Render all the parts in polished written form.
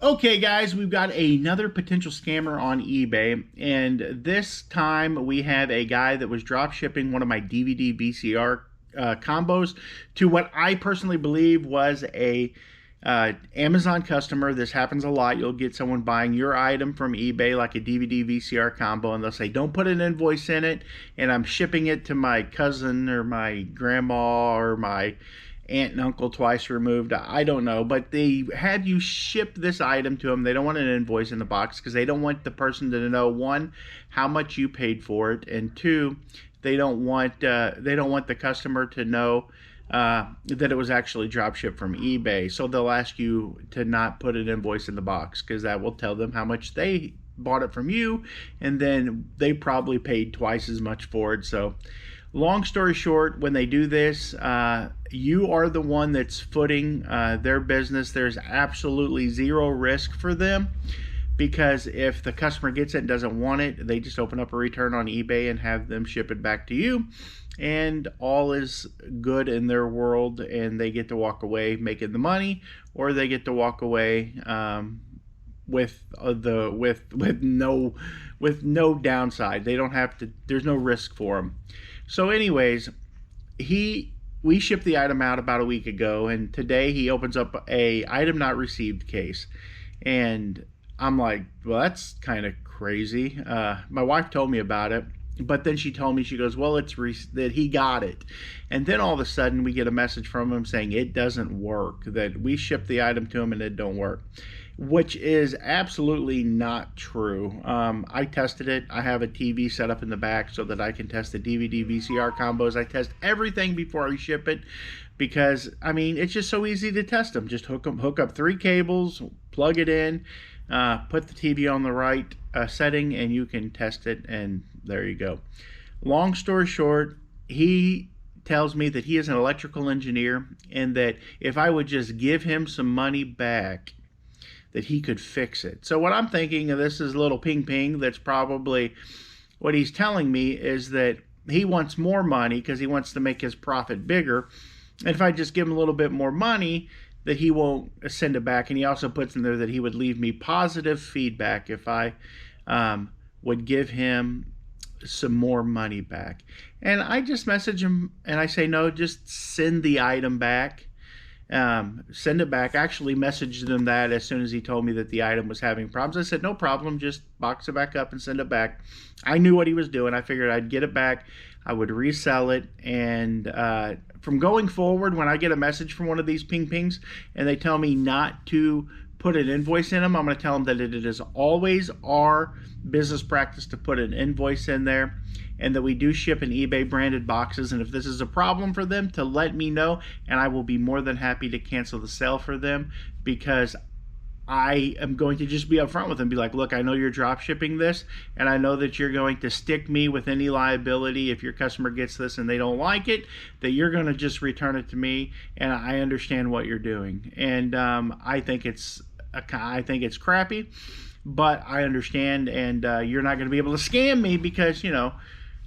Okay, guys, we've got another potential scammer on eBay, and this time we have a guy that was drop shipping one of my DVD VCR combos to what I personally believe was a Amazon customer. This happens a lot. You'll get someone buying your item from eBay, like a DVD VCR combo, and they'll say, "Don't put an invoice in it," and I'm shipping it to my cousin or my grandma or my aunt and uncle twice removed. I don't know, but they have you ship this item to them. They don't want an invoice in the box because they don't want the person to know, one, how much you paid for it, and two, they don't want the customer to know that it was actually drop shipped from eBay. So they'll ask you to not put an invoice in the box because that will tell them how much they bought it from you, and then they probably paid twice as much for it. So long story short, when they do this, you are the one that's footing their business. There's absolutely zero risk for them, because if the customer gets it and doesn't want it, they just open up a return on eBay and have them ship it back to you, and all is good in their world, and they get to walk away making the money, or they get to walk away with no downside. They don't have to. There's no risk for them. So anyways, we shipped the item out about a week ago, and today he opens up a item not received case, and I'm like, well, that's kind of crazy. My wife told me about it, but then she told me, she goes, well, that he got it, and then all of a sudden we get a message from him saying it doesn't work, that we shipped the item to him and it don't work, which is absolutely not true. I tested it. I have a TV set up in the back so that I can test the DVD VCR combos. I test everything before I ship it because, I mean, it's just so easy to test them. Just hook up 3 cables, plug it in, put the TV on the right setting, and you can test it, and there you go. Long story short, he tells me that he is an electrical engineer, and that if I would just give him some money back, that he could fix it. So what I'm thinking of, this is a little ping, that's probably what he's telling me, is that he wants more money because he wants to make his profit bigger. And if I just give him a little bit more money, that he won't send it back. And he also puts in there that he would leave me positive feedback if I would give him some more money back. And I just message him and I say, no, just send the item back. Send it back. I actually messaged them that as soon as he told me that the item was having problems. I said, no problem, just box it back up and send it back. I knew what he was doing. I figured I'd get it back, I would resell it, and from going forward, when I get a message from one of these pings and they tell me not to put an invoice in them, I'm going to tell them that it is always our business practice to put an invoice in there, and that we do ship in eBay branded boxes. And if this is a problem for them, to let me know, and I will be more than happy to cancel the sale for them, because I am going to just be upfront with them, be like, look, I know you're drop shipping this, and I know that you're going to stick me with any liability if your customer gets this and they don't like it, that you're going to just return it to me, and I understand what you're doing. And I think it's crappy, but I understand, and you're not going to be able to scam me because, you know,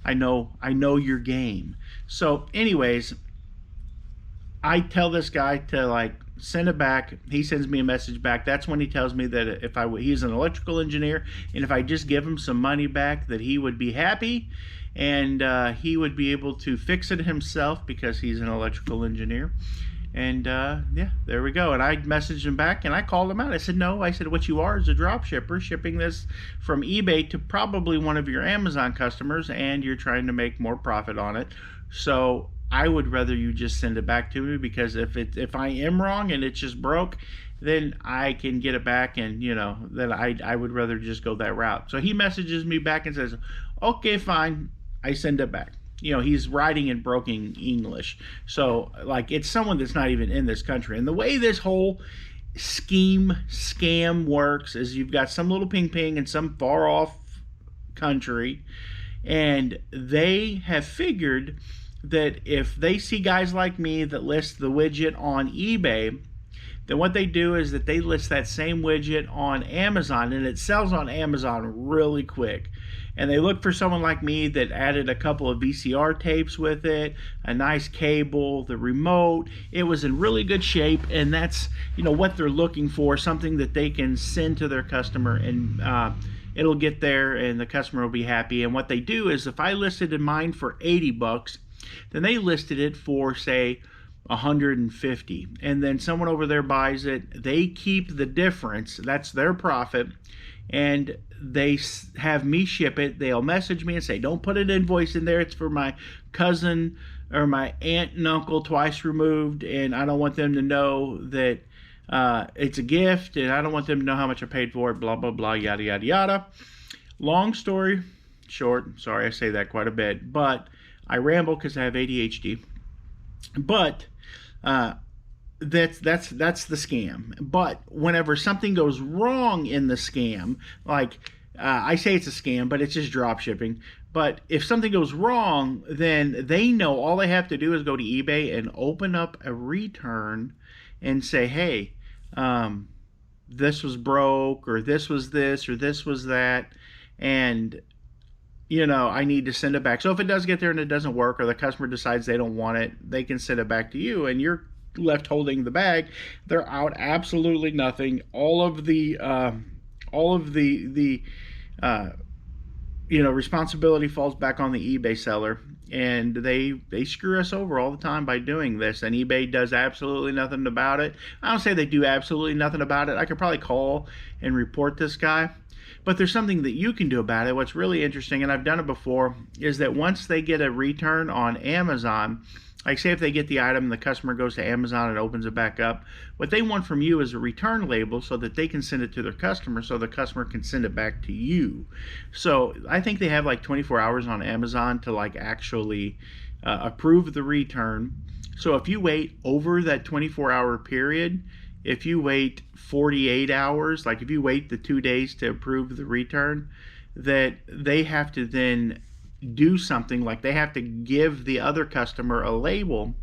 I know your game. So anyways, I tell this guy to, like, send it back. He sends me a message back. That's when he tells me that he's an electrical engineer, and if I just give him some money back, that he would be happy, and he would be able to fix it himself because he's an electrical engineer. And yeah, there we go. And I messaged him back, and I called him out. I said, no, I said, what you are is a drop shipper shipping this from eBay to probably one of your Amazon customers, and you're trying to make more profit on it. So I would rather you just send it back to me, because if I am wrong and it's just broke, then I can get it back, and, you know, then I would rather just go that route. So he messages me back and says, okay, fine. I send it back. You know, he's writing in broken English. So, like, it's someone that's not even in this country. And the way this whole scam works is you've got some little ping in some far off country, and they have figured that if they see guys like me that list the widget on eBay, then what they do is that they list that same widget on Amazon, and it sells on Amazon really quick. And they look for someone like me that added a couple of VCR tapes with it, a nice cable, the remote. It was in really good shape, and that's, you know, what they're looking for, something that they can send to their customer, and it'll get there and the customer will be happy. And what they do is, if I listed in mine for 80 bucks, then they listed it for, say, 150, and then someone over there buys it. They keep the difference. That's their profit, and they have me ship it. They'll message me and say, don't put an invoice in there, it's for my cousin or my aunt and uncle twice removed, and I don't want them to know that it's a gift, and I don't want them to know how much I paid for it, blah blah blah, yada yada yada. Long story short, sorry I say that quite a bit, but I ramble because I have ADHD. But that's the scam. But whenever something goes wrong in the scam, like I say it's a scam, but it's just drop shipping. But if something goes wrong, then they know all they have to do is go to eBay and open up a return and say, hey, this was broke, or this was this, or this was that, and you know, I need to send it back. So if it does get there and it doesn't work, or the customer decides they don't want it, they can send it back to you, and you're left holding the bag. They're out absolutely nothing. All of the responsibility falls back on the eBay seller, and they screw us over all the time by doing this, and eBay does absolutely nothing about it. I don't say they do absolutely nothing about it. I could probably call and report this guy, but there's something that you can do about it. What's really interesting, and I've done it before, is that once they get a return on Amazon, like say if they get the item, the customer goes to Amazon and opens it back up, what they want from you is a return label so that they can send it to their customer, so the customer can send it back to you. So I think they have like 24 hours on Amazon to like actually approve the return. So if you wait over that 24-hour period, if you wait 48 hours, like if you wait the 2 days to approve the return, that they have to then do something, like they have to give the other customer a label,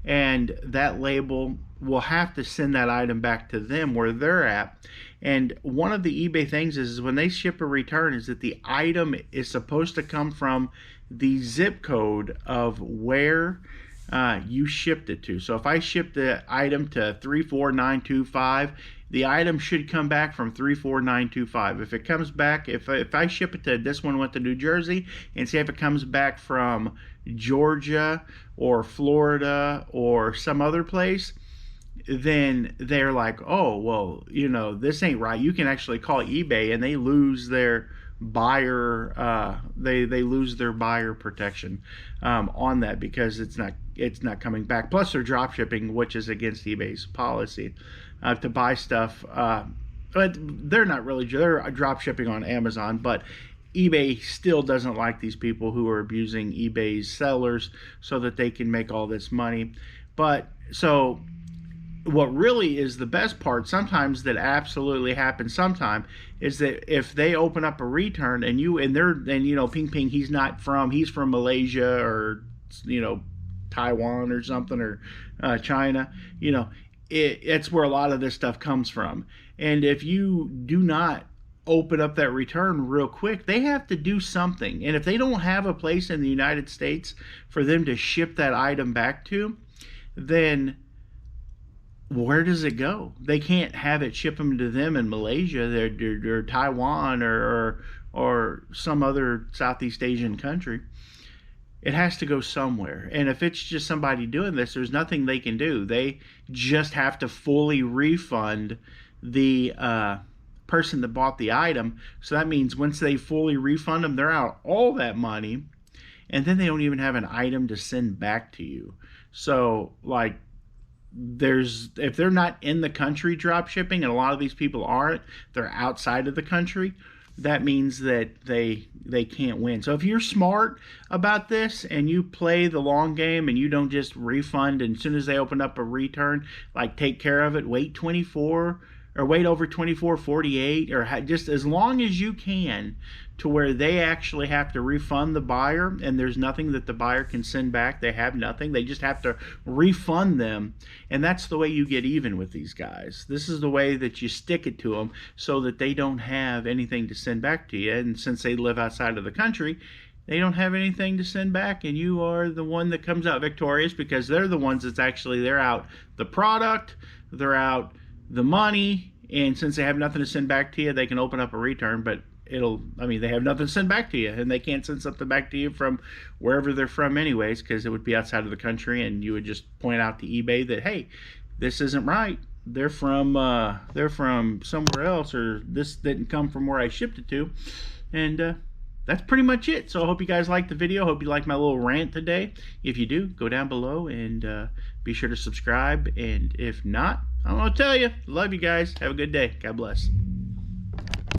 and that label will have to send that item back to them where they're at. And one of the eBay things is when they ship a return is that the item is supposed to come from the zip code of where you shipped it to. So if I ship the item to 34925, the item should come back from 34925. If it comes back, if I ship it to, this one went to New Jersey, and say if it comes back from Georgia or Florida or some other place, then they're like, oh, well, you know, this ain't right. You can actually call eBay, and they lose their buyer they lose their buyer protection on that, because it's not coming back. Plus they're drop shipping, which is against eBay's policy to buy stuff, but they're not really, they're drop shipping on Amazon, but eBay still doesn't like these people who are abusing eBay's sellers so that they can make all this money. But so what really is the best part sometimes that absolutely happens sometime is that if they open up a return and Ping Ping, he's from Malaysia or, you know, Taiwan or something, or China, you know, it's where a lot of this stuff comes from. And if you do not open up that return real quick, they have to do something. And if they don't have a place in the United States for them to ship that item back to, then where does it go? They can't have it ship them to them in Malaysia, or Taiwan, or some other Southeast Asian country. It has to go somewhere. And if it's just somebody doing this, there's nothing they can do. They just have to fully refund the person that bought the item. So that means once they fully refund them, they're out all that money, and then they don't even have an item to send back to you. So like, if they're not in the country drop shipping, and a lot of these people aren't, they're outside of the country, that means that they can't win. So if you're smart about this and you play the long game and you don't just refund, and as soon as they open up a return, like take care of it, wait 24 or wait over 24, 48, or just as long as you can, to where they actually have to refund the buyer, and there's nothing that the buyer can send back. They have nothing. They just have to refund them, and that's the way you get even with these guys. This is the way that you stick it to them, so that they don't have anything to send back to you. And since they live outside of the country, they don't have anything to send back, and you are the one that comes out victorious, because they're the ones that's actually, they're out the product, they're out the money, and since they have nothing to send back to you, they can open up a return, but they have nothing to send back to you, and they can't send something back to you from wherever they're from anyways, because it would be outside of the country, and you would just point out to eBay that, hey, this isn't right. They're from somewhere else, or this didn't come from where I shipped it to, and that's pretty much it. So I hope you guys liked the video. Hope you liked my little rant today. If you do, go down below and be sure to subscribe. And if not, I don't know what to tell you. Love you guys. Have a good day. God bless.